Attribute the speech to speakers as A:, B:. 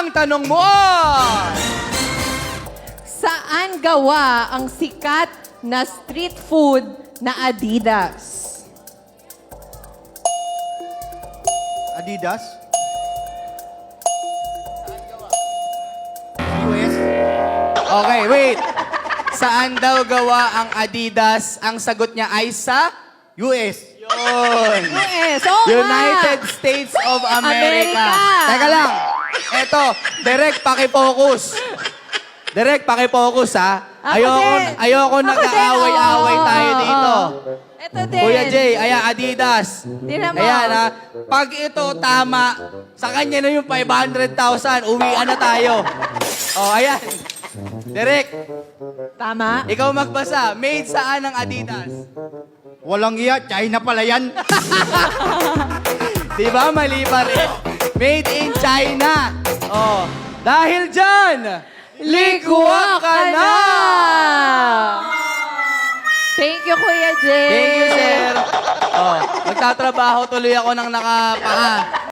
A: Ang tanong mo,
B: Saan gawa ang sikat na street food na Adidas?
C: Adidas? US?
A: okay, wait. Saan daw gawa ang Adidas? Ang sagot niya ay sa...
C: US?
A: Yun.
B: Yes, oo nga.
A: United States of America.
B: America.
A: Teka lang. Eto, direct pakifocus. Direct pakifocus, ha? Ayoko nag-aaway-aaway tayo dito.
B: Ito din.
A: Kuya Jay, ayan, Adidas.
B: Tingnan mo.
A: Ayan, ha? Pag ito tama, sa kanya na yung 500,000, uwian na tayo. Oh, ayan. Direct,
B: Tama?
A: ikaw magbasa. Made saan ang Adidas?
C: Walang iya, China pala yan.
A: Di ba? Mali pa rin. Made in China. Oh, dahil dyan, ligwak ka na!
B: Thank you, Kuya Jay.
A: Thank you, sir. Oh, magtatrabaho tuloy ako ng nakapaa.